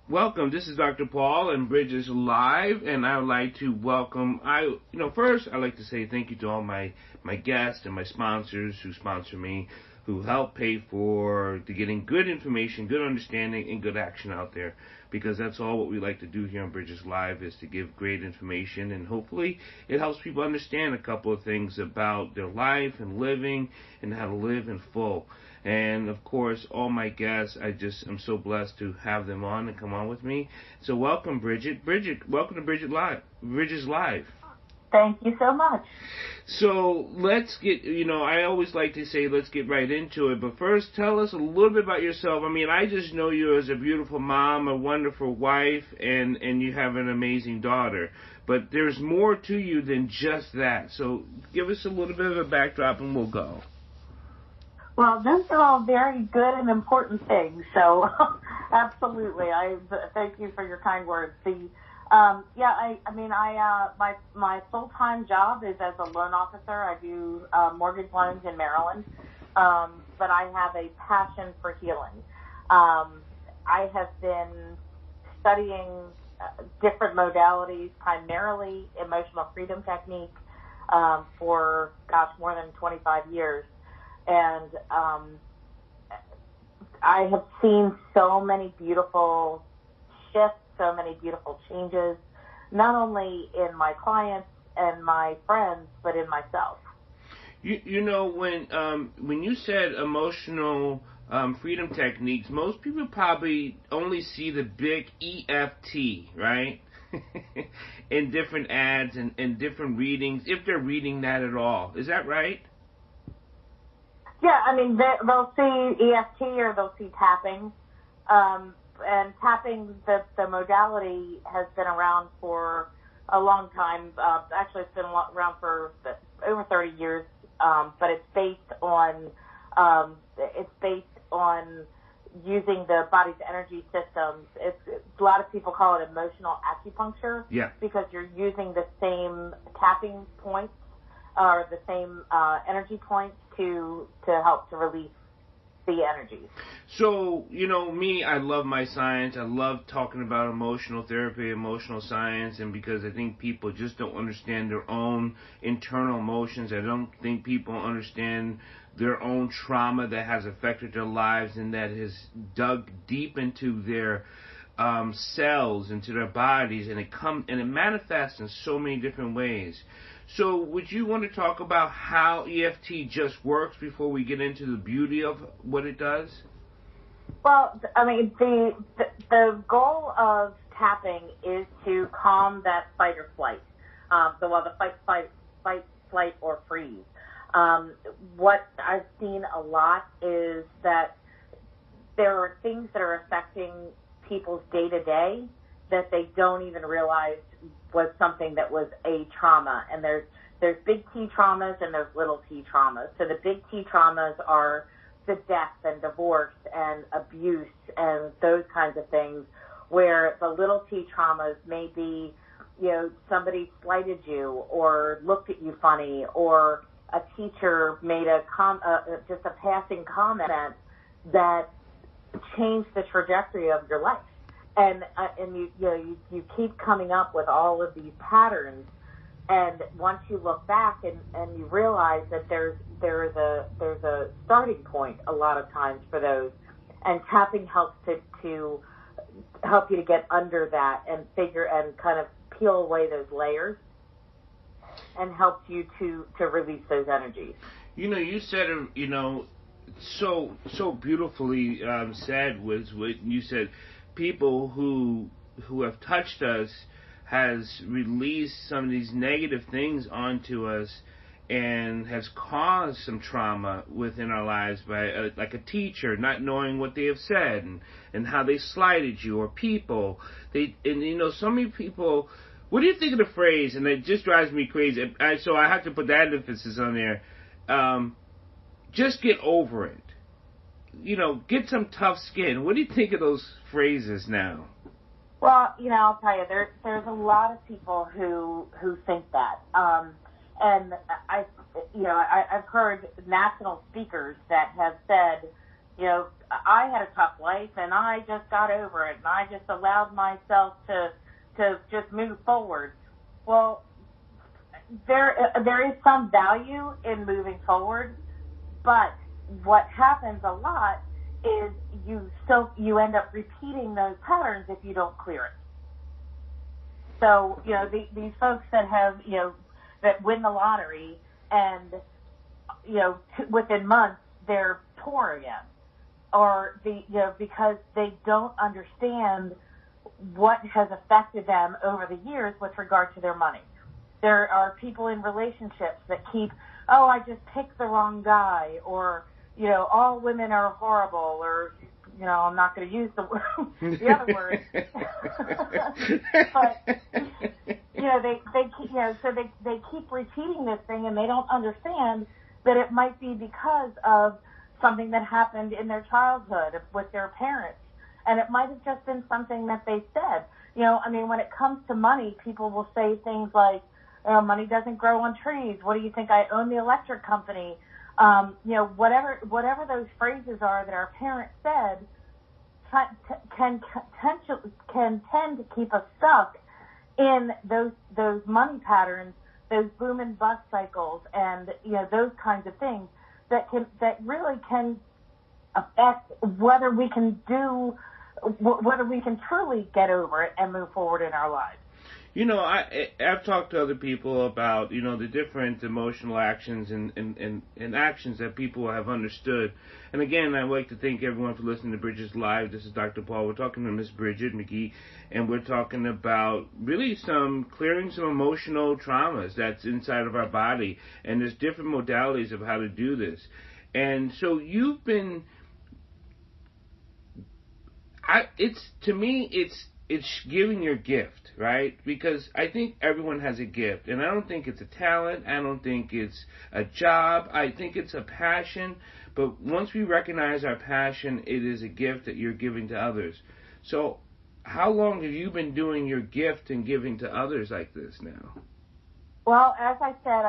Welcome. This is Dr. Paul and Bridges Live, and I would like to welcome. First, I'd like to say thank you to all my guests and my sponsors who sponsor me, who help pay for getting good information, good understanding, and good action out there. Because that's all what we like to do here on Bridges Live is to give great information, and hopefully it helps people understand a couple of things about their life and living and how to live in full. And of course, all my guests, I'm so blessed to have them on and come on with me. So welcome, Bridget. Bridget, welcome to Bridges Live. Thank you so much. So let's get, I always like to say let's get right into it. But first, tell us a little bit about yourself. I mean, I just know you as a beautiful mom, a wonderful wife, and you have an amazing daughter. But there's more to you than just that. So give us a little bit of a backdrop and we'll go. Well, those are all very good and important things. So absolutely. I thank you for your kind words. My full-time job is as a loan officer. I do mortgage loans in Maryland, but I have a passion for healing. I have been studying different modalities, primarily emotional freedom technique, for, more than 25 years. And I have seen so many beautiful shifts, so many beautiful changes, not only in my clients and my friends, but in myself. When you said emotional freedom techniques, most people probably only see the big EFT, right? In different ads and different readings, if they're reading that at all. Is that right? Yeah, I mean, they'll see EFT or they'll see tapping. And tapping, the modality has been around for a long time. Actually, it's been around for over 30 years. But it's based on using the body's energy systems. A lot of people call it emotional acupuncture. Yeah. Because you're using the same tapping points or the same energy points to help to release the energy. So, me, I love my science. I love talking about emotional therapy, emotional science, and because I think people just don't understand their own internal emotions. I don't think people understand their own trauma that has affected their lives and that has dug deep into their cells, into their bodies, and it manifests in so many different ways. So would you want to talk about how EFT just works before we get into the beauty of what it does? Well, I mean, the goal of tapping is to calm that fight or flight, the fight, flight, or freeze. What I've seen a lot is that there are things that are affecting people's day-to-day that they don't even realize was something that was a trauma. And there's big T traumas and there's little T traumas. So the big T traumas are the death and divorce and abuse and those kinds of things, where the little T traumas may be, somebody slighted you or looked at you funny, or a teacher made just a passing comment that changed the trajectory of your life. And you keep coming up with all of these patterns, and once you look back and you realize that there's a starting point a lot of times for those, and tapping helps to help you to get under that and figure and kind of peel away those layers and helps you to release those energies. You said so beautifully said was what you said. People who have touched us has released some of these negative things onto us and has caused some trauma within our lives by like a teacher not knowing what they have said and how they slighted you, or people so many people. What do you think of the phrase? And it just drives me crazy. So I have to put that emphasis on there. Just get over it. Get some tough skin. What do you think of those phrases now? Well, I'll tell you, there's a lot of people who think that. And I've heard national speakers that have said, I had a tough life and I just got over it and I just allowed myself to just move forward. Well, there is some value in moving forward, but what happens a lot is you end up repeating those patterns if you don't clear it. So, these folks that have, that win the lottery and, within months they're poor again, or because they don't understand what has affected them over the years with regard to their money. There are people in relationships that keep, I just picked the wrong guy, or, all women are horrible, or, I'm not going to use the other word. But, they keep repeating this thing, and they don't understand that it might be because of something that happened in their childhood with their parents. And it might have just been something that they said. When it comes to money, people will say things like, money doesn't grow on trees. What do you think? I own the electric company. Whatever those phrases are that our parents said can tend to keep us stuck in those money patterns, those boom and bust cycles, and those kinds of things that really can affect whether we can truly get over it and move forward in our lives. I've talked to other people about, the different emotional actions and actions that people have understood. And again, I'd like to thank everyone for listening to Bridget's Live. This is Dr. Paul. We're talking to Miss Bridget McGee, and we're talking about really clearing some emotional traumas that's inside of our body. And there's different modalities of how to do this. And so you've been, it's giving your gift, right? Because I think everyone has a gift, and I don't think it's a talent. I don't think it's a job. I think it's a passion. But once we recognize our passion, it is a gift that you're giving to others. So how long have you been doing your gift and giving to others like this now? Well, as I said,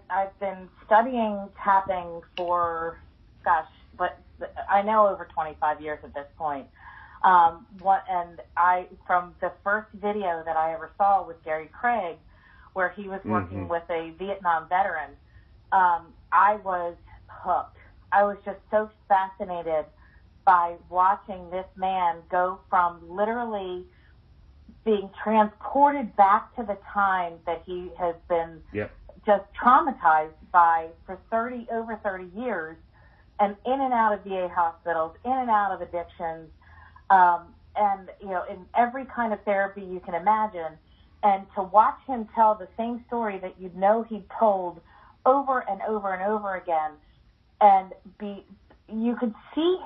I've been studying tapping for, but I know over 25 years at this point. From the first video that I ever saw with Gary Craig, where he was working with a Vietnam veteran, I was hooked. I was just so fascinated by watching this man go from literally being transported back to the time that he has been just traumatized by for over 30 years, and in and out of VA hospitals, in and out of addictions, and, in every kind of therapy you can imagine. And to watch him tell the same story that he'd told over and over and over again, and you could see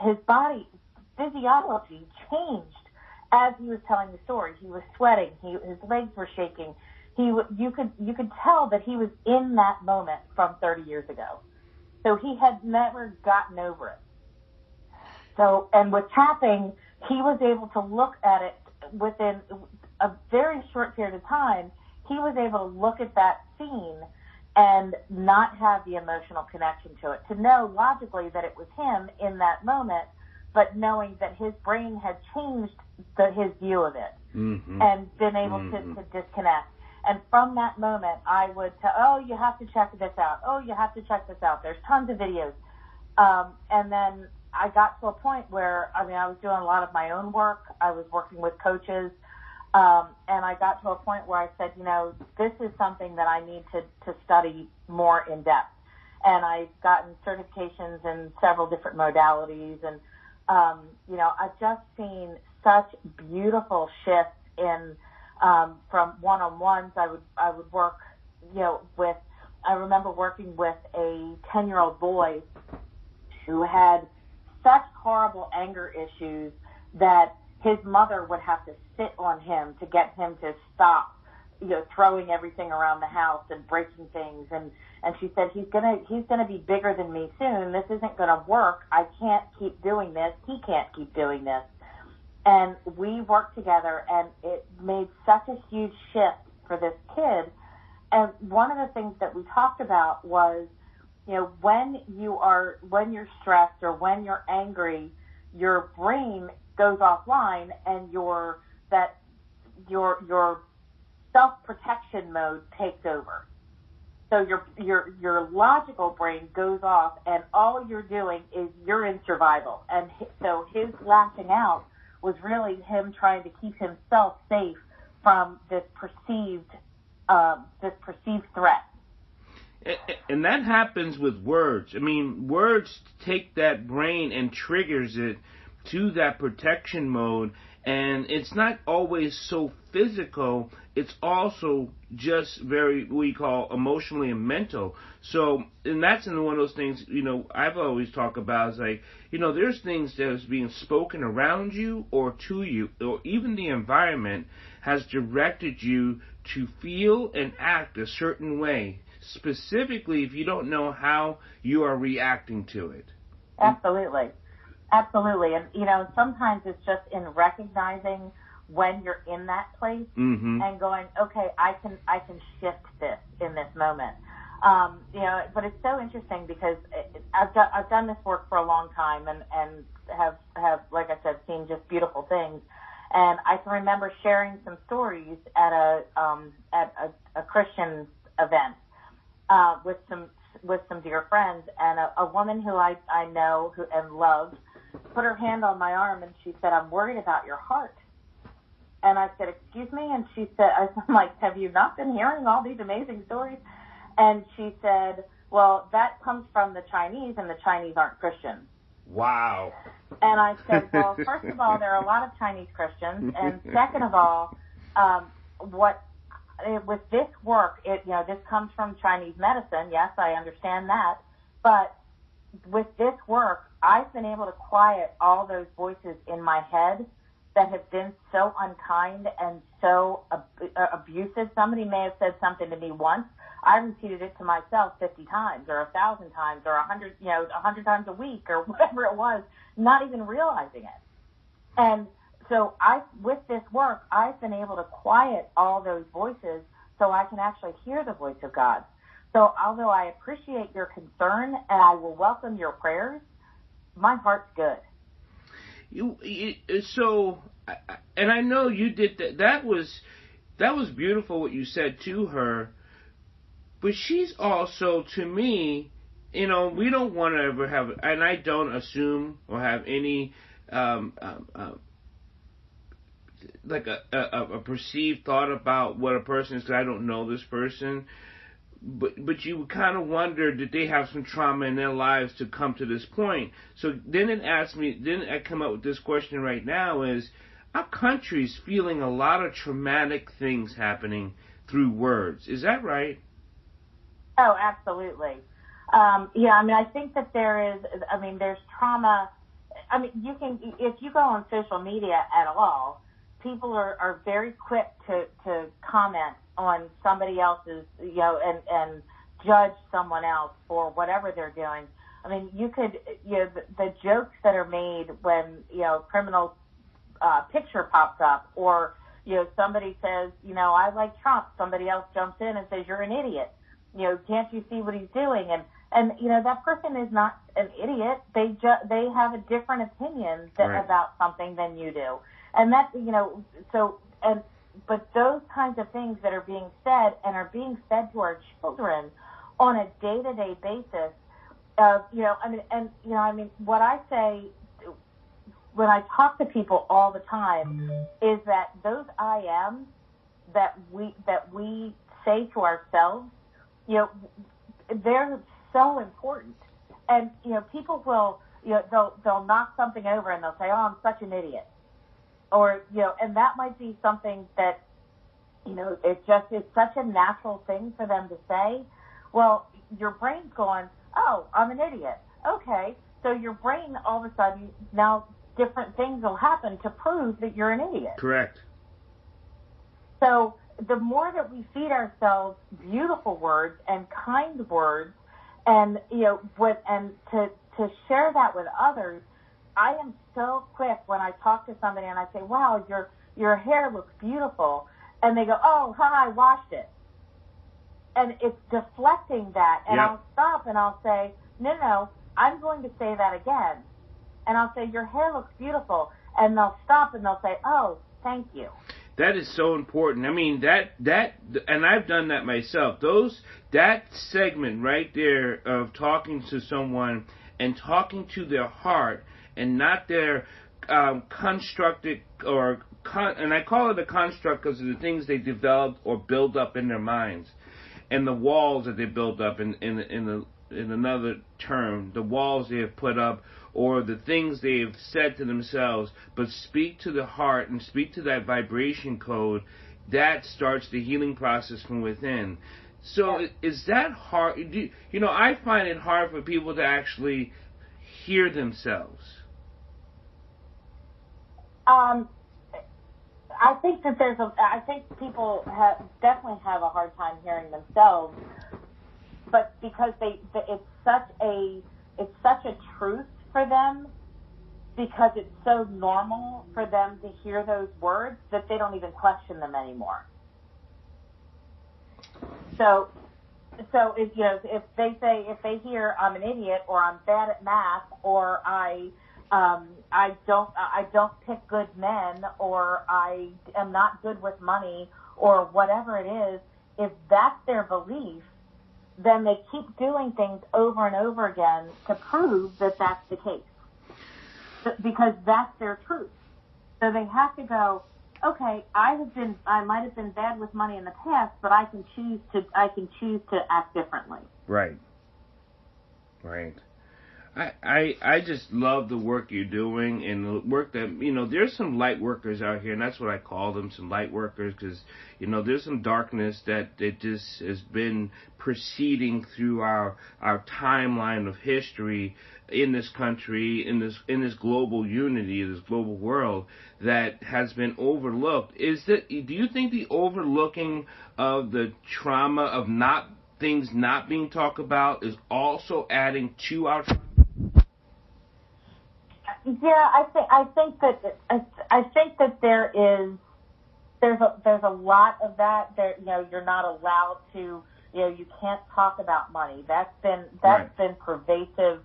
his body physiology changed as he was telling the story. He was sweating. His legs were shaking. You could tell that he was in that moment from 30 years ago. So he had never gotten over it. So, and with tapping, he was able to look at it within a very short period of time. He was able to look at that scene and not have the emotional connection to it, to know logically that it was him in that moment, but knowing that his brain had changed his view of it and been able to disconnect. And from that moment, I would tell, you have to check this out. You have to check this out. There's tons of videos. And then I got to a point where, I was doing a lot of my own work. I was working with coaches. And I got to a point where I said, this is something that I need to study more in depth. And I've gotten certifications in several different modalities. And, I've just seen such beautiful shifts in, from one-on-ones. I would work, I remember working with a 10-year-old boy who had such horrible anger issues that his mother would have to sit on him to get him to stop, throwing everything around the house and breaking things. And she said, he's gonna be bigger than me soon. This isn't gonna work. I can't keep doing this. He can't keep doing this. And we worked together, and it made such a huge shift for this kid. And one of the things that we talked about was when you're stressed or when you're angry, your brain goes offline and your self-protection mode takes over. So your logical brain goes off, and all you're doing is you're in survival. And so his lashing out was really him trying to keep himself safe from this perceived threat. And that happens with words. I mean, words take that brain and triggers it to that protection mode, and it's not always so physical. It's also just very, we call emotionally and mental. So, and that's one of those things, I've always talked about is like, there's things that is being spoken around you or to you, or even the environment has directed you to feel and act a certain way, specifically if you don't know how you are reacting to it. Absolutely. Absolutely. And, sometimes it's just in recognizing when you're in that place and going, okay, I can shift this in this moment. But it's so interesting because I've done this work for a long time and have, like I said, seen just beautiful things. And I can remember sharing some stories at a Christian event with some dear friends, and a woman who I know and love put her hand on my arm and she said, "I'm worried about your heart." And I said, "Excuse me?" And she said, I'm like, "Have you not been hearing all these amazing stories?" And she said, "Well, that comes from the Chinese, and the Chinese aren't Christians." Wow. And I said, "Well, first of all, there are a lot of Chinese Christians, and second of all, with this work, this comes from Chinese medicine. Yes, I understand that, but with this work, I've been able to quiet all those voices in my head that have been so unkind and so abusive. Somebody may have said something to me once. I repeated it to myself 50 times or 1,000 times or 100 times a week or whatever it was, not even realizing it. And so with this work, I've been able to quiet all those voices so I can actually hear the voice of God. So although I appreciate your concern and I will welcome your prayers, my heart's good. And I know you did that. That was beautiful what you said to her. But she's also, to me, we don't want to ever have, and I don't assume or have any like a perceived thought about what a person is, because I don't know this person. But you kind of wonder, did they have some trauma in their lives to come to this point? So then I come up with this question right now is, our country's feeling a lot of traumatic things happening through words. Is that right? Oh, absolutely. I think that there's trauma. If you go on social media at all, people are very quick to comment on somebody else's, and judge someone else for whatever they're doing. I mean, you could, the jokes that are made when, criminal picture pops up, or, somebody says, I like Trump, somebody else jumps in and says, you're an idiot. Can't you see what he's doing? And that person is not an idiot. They have a different opinion about something than you do. And that, but those kinds of things that are being said and are being said to our children on a day-to-day basis, what I say when I talk to people all the time is that those I ams that we say to ourselves, they're so important. And, people will, they'll knock something over and they'll say, "Oh, I'm such an idiot." Or, and that might be something that, it's such a natural thing for them to say. Well, your brain's going, "Oh, I'm an idiot." Okay. So your brain, all of a sudden, now different things will happen to prove that you're an idiot. Correct. So the more that we feed ourselves beautiful words and kind words, and, to share that with others, I am so quick when I talk to somebody and I say, "Wow, your hair looks beautiful." And they go, "Oh, I washed it." and it's deflecting that, and Yep. I'll stop and I'll say, no, I'm going to say that again, and I'll say, your hair looks beautiful, and they'll stop and they'll say, oh, thank you. That is so important. I mean, that, and I've done that myself. That segment right there of talking to someone and talking to their heart and not their constructed and I call it a construct because of the things they developed or build up in their minds, and the walls that they build up in another term, the walls they have put up, or the things they have said to themselves, but speak to the heart and speak to that vibration code. That starts the healing process from within. So is that hard? I find it hard for people to actually hear themselves. I think that I think people definitely have a hard time hearing themselves, but because it's such a truth for them, because it's so normal for them to hear those words that they don't even question them anymore. So if they hear I'm an idiot, or I'm bad at math, or I don't pick good men, or I am not good with money, or whatever it is, if that's their belief, then they keep doing things over and over again to prove that that's the case, because that's their truth. So they have to go, okay, I might have been bad with money in the past, but I can choose to act differently. Right. I just love the work you're doing, and the work that, there's some light workers out here, and that's what I call them, some light workers, because, there's some darkness that just has been proceeding through our timeline of history in this country, in this global unity, this global world, that has been overlooked. Do you think the overlooking of the trauma of things not being talked about is also adding to our trauma? Yeah, I think that there's a lot of that. You're not allowed to, you can't talk about money. That's been pervasive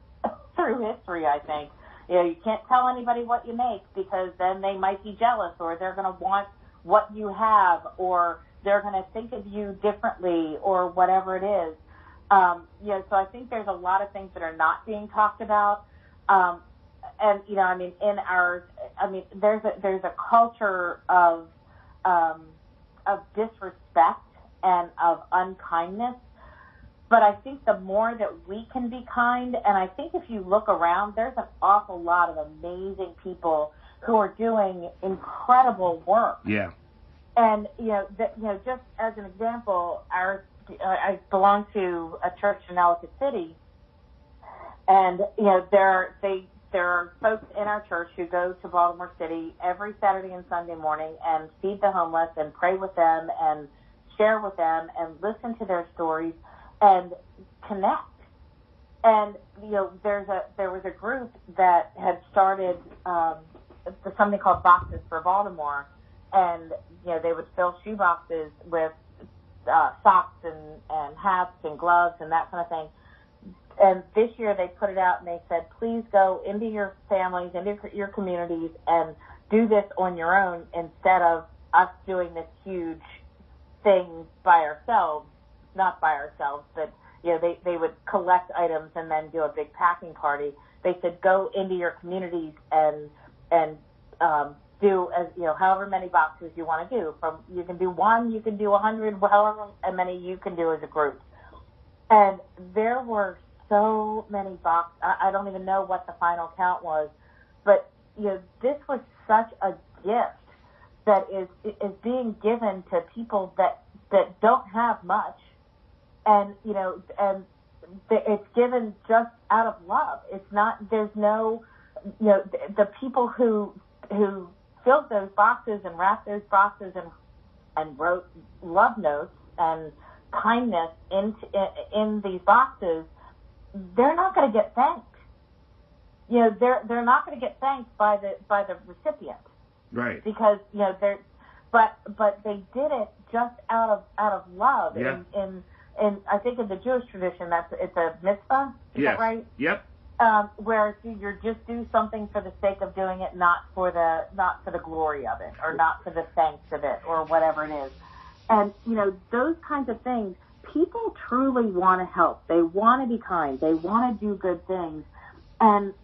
through history, I think. You can't tell anybody what you make, because then they might be jealous, or they're going to want what you have, or they're going to think of you differently, or whatever it is. So I think there's a lot of things that are not being talked about. And there's a culture of disrespect and of unkindness. But I think the more that we can be kind, and I think if you look around, there's an awful lot of amazing people who are doing incredible work. Yeah. And just as an example, I belong to a church in Ellicott City, and there are folks in our church who go to Baltimore City every Saturday and Sunday morning and feed the homeless and pray with them and share with them and listen to their stories and connect. And there was a group that had started something called Boxes for Baltimore, and they would fill shoe boxes with socks and hats and gloves and that kind of thing. And this year they put it out and they said, please go into your families, into your communities, and do this on your own instead of us doing this huge thing by ourselves. Not by ourselves, but they would collect items and then do a big packing party. They said, go into your communities and do as however many boxes you want to do. You can do 1, you can do 100, however many you can do as a group. And there were so many boxes. I don't even know what the final count was, but this was such a gift that is being given to people that don't have much, and it's given just out of love. It's not. There's no. The people who filled those boxes and wrapped those boxes and wrote love notes and kindness in these boxes, they're not going to get thanked. They're not going to get thanked by the recipient, right? Because but they did it just out of love, yeah. I think in the Jewish tradition, it's a mitzvah. Is that right? Yep. Where you're just do something for the sake of doing it, not for the glory of it, or not for the thanks of it, or whatever it is. And those kinds of things, people truly want to help. They want to be kind. They want to do good things. And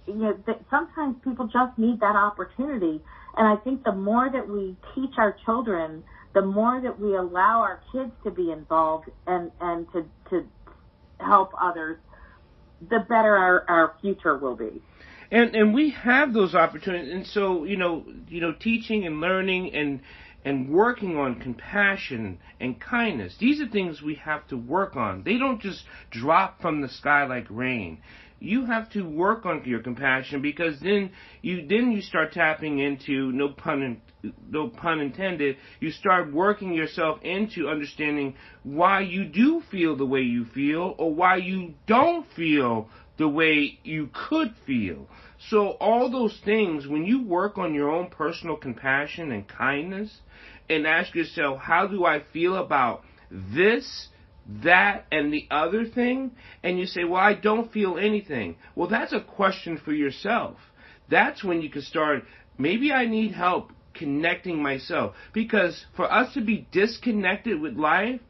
sometimes people just need that opportunity. And I think the more that we teach our children, the more that we allow our kids to be involved and to help others, the better our future will be. And we have those opportunities. And so, teaching and learning and working on compassion and kindness, these are things we have to work on. They don't just drop from the sky like rain. You have to work on your compassion, because then you start tapping into, no pun intended, you start working yourself into understanding why you do feel the way you feel, or why you don't feel the way you could feel. So all those things, when you work on your own personal compassion and kindness, and ask yourself, how do I feel about this, that, and the other thing, and you say, well, I don't feel anything. Well, that's a question for yourself. That's when you can start, maybe I need help connecting myself. Because for us to be disconnected with life,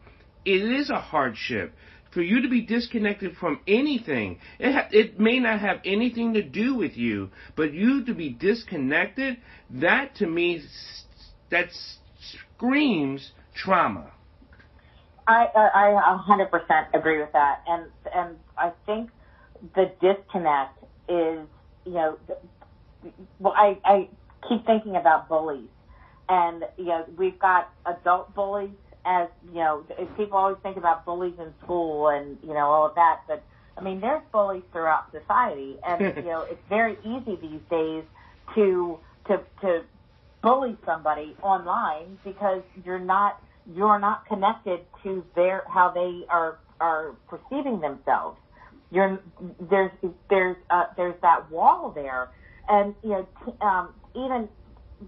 it is a hardship. For you to be disconnected from anything, it may not have anything to do with you, but you to be disconnected, that to me, that screams trauma. I 100% agree with that, and I think the disconnect is, I keep thinking about bullies, and we've got adult bullies, as people always think about bullies in school and all of that, but I mean there's bullies throughout society, and it's very easy these days to bully somebody online because you're not connected to how they are perceiving themselves. There's that wall there, and even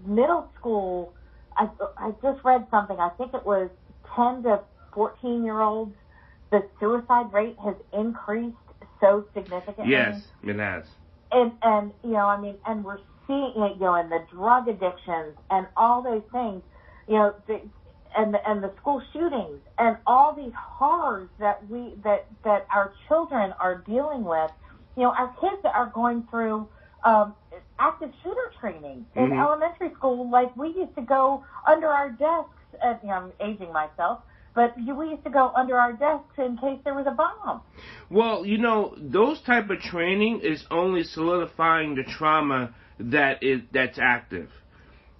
middle school. I just read something. I think it was 10 to 14-year-olds. The suicide rate has increased so significantly. Yes, it has. And and we're seeing it, in the drug addictions and all those things, and the school shootings and all these horrors that our children are dealing with. Our kids are going through active shooter training in elementary school. Like, we used to go under our desks. I'm aging myself, but we used to go under our desks in case there was a bomb. Well, those type of training is only solidifying the trauma that's active.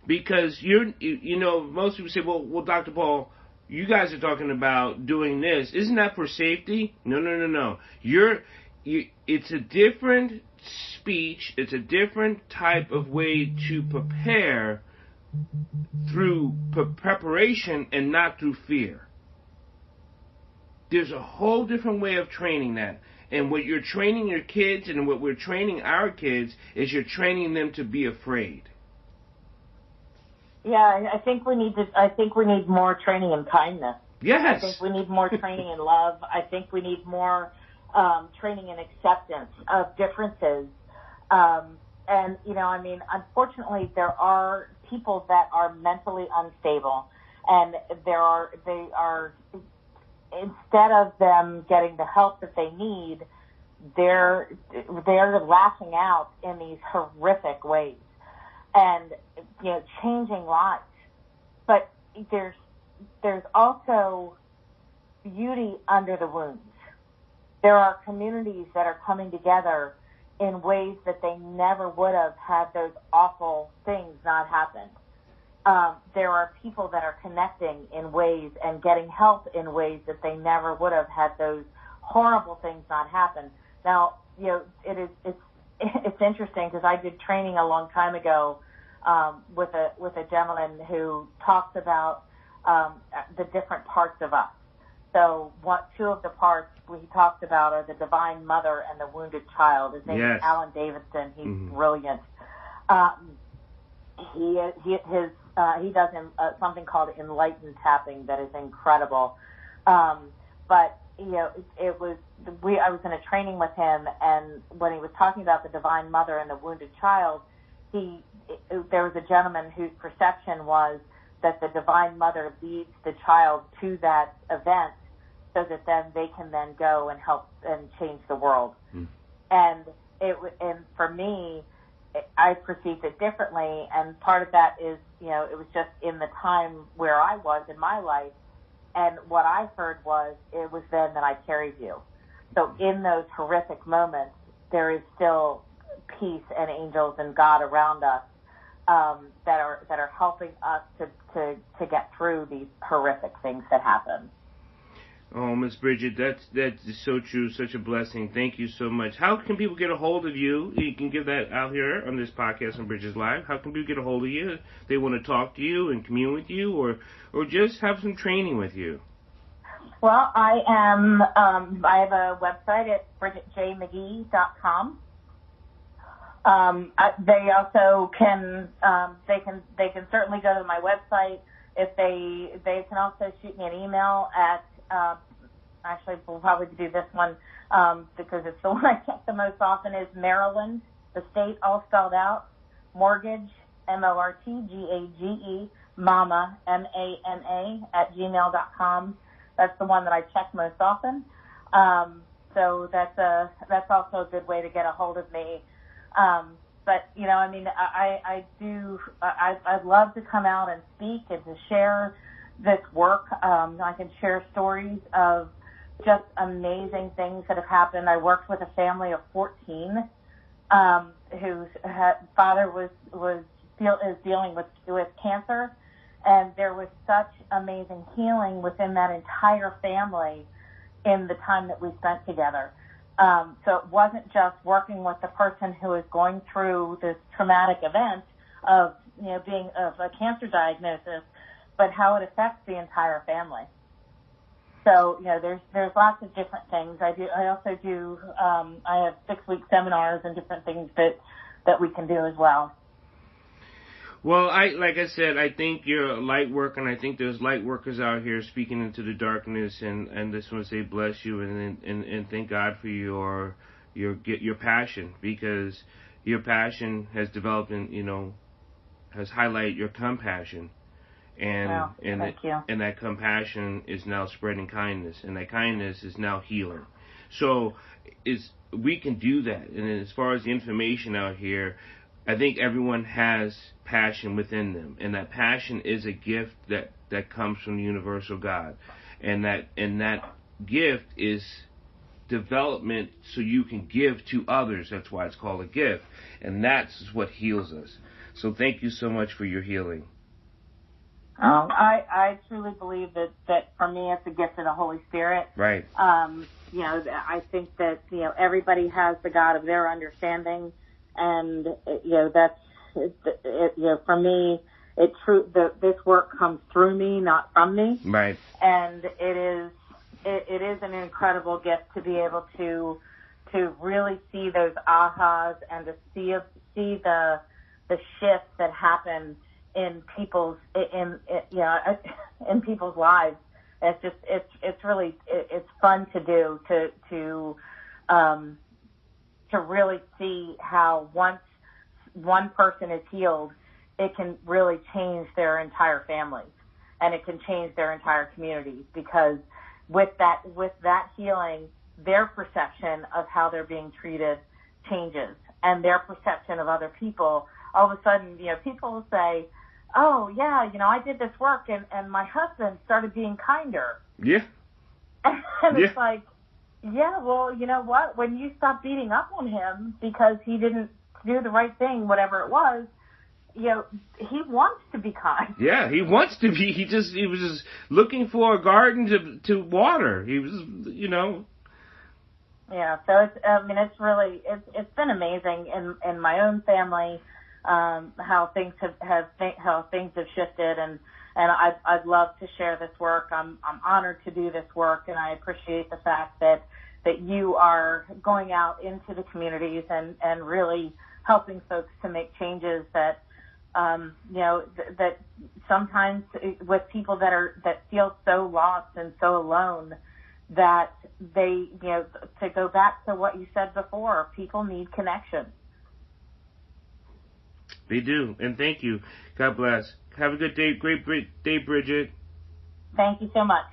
Because most people say, well, Dr. Paul, you guys are talking about doing this. Isn't that for safety? No. It's a different speech. It's a different type of way to prepare through preparation and not through fear. There's a whole different way of training that. And what you're training your kids and what we're training our kids is you're training them to be afraid. Yeah, I think we need more training in kindness. Yes. I think we need more training in love. I think we need more training in acceptance of differences. Unfortunately, there are people that are mentally unstable, and they are instead of them getting the help that they need, they're lashing out in these horrific ways and changing lives. But there's also beauty under the wounds. There are communities that are coming together in ways that they never would have had those awful things not happened. There are people that are connecting in ways and getting help in ways that they never would have had those horrible things not happen. Now, it's interesting because I did training a long time ago with a gentleman who talks about the different parts of us. So two of the parts he talks about are the Divine Mother and the wounded child. His name is Alan Davidson. He's brilliant. He does something called enlightened tapping that is incredible. But I was in a training with him, and when he was talking about the Divine Mother and the wounded child, there was a gentleman whose perception was that the Divine Mother leads the child to that event so that then they can then go and help and change the world. And for me, I perceived it differently, and part of that is, it was just in the time where I was in my life, and what I heard was, it was then that I carried you. So in those horrific moments, there is still peace and angels and God around us that are helping us to get through these horrific things that happen. Oh, Miss Bridget, that's so true, such a blessing. Thank you so much. How can people get a hold of you? You can give that out here on this podcast on Bridges Live. How can people get a hold of you? They want to talk to you and commune with you, or just have some training with you. Well, I have a website at bridgetjmcgee.com. They also can certainly go to my website. If they can also shoot me an email at, actually we'll probably do this one, because it's the one I check the most often, is Maryland, the state all spelled out, mortgage, MORTGAGE, mama, MANA, @gmail.com. That's the one that I check most often. So that's also a good way to get a hold of me. But, I'd love to come out and speak and to share this work. I can share stories of just amazing things that have happened. I worked with a family of 14, whose father is dealing with cancer, and there was such amazing healing within that entire family in the time that we spent together. So it wasn't just working with the person who is going through this traumatic event of, being of a cancer diagnosis, but how it affects the entire family. So, there's lots of different things. I also do, I have 6-week seminars and different things that we can do as well. Well, like I said, I think you're a light worker, and I think there's light workers out here speaking into the darkness, and just want to say bless you and thank God for your passion, because your passion has developed and has highlighted your compassion, and thank you. And that compassion is now spreading kindness, and that kindness is now healing. So we can do that, and as far as the information out here, I think everyone has passion within them, and that passion is a gift that comes from the universal God, and that gift is development so you can give to others. That's why it's called a gift, and that's what heals us. So thank you so much for your healing. I truly believe that for me it's a gift of the Holy Spirit. Right. I think that everybody has the God of their understanding. And, that's, for me, this work comes through me, not from me. Right. And it is an incredible gift to be able to really see those ahas and to see the shifts that happen in people's lives. It's just, it's really, it's fun to do, to really see how once one person is healed, it can really change their entire families, and it can change their entire communities, because with that healing, their perception of how they're being treated changes, and their perception of other people. All of a sudden, people will say, oh yeah, I did this work and my husband started being kinder. Yeah. And it's like, yeah, well, you know what? When you stop beating up on him because he didn't do the right thing, whatever it was, he wants to be kind. Yeah, he wants to be. He was just looking for a garden to water. He was, Yeah, so it's been amazing in my own family, how things have shifted, and I'd love to share this work. I'm honored to do this work, and I appreciate the fact that you are going out into the communities and really helping folks to make changes that that sometimes with people that feel so lost and so alone, that to go back to what you said before, people need connection. They do, and thank you. God bless. Have a good day. Great day, Bridget. Thank you so much.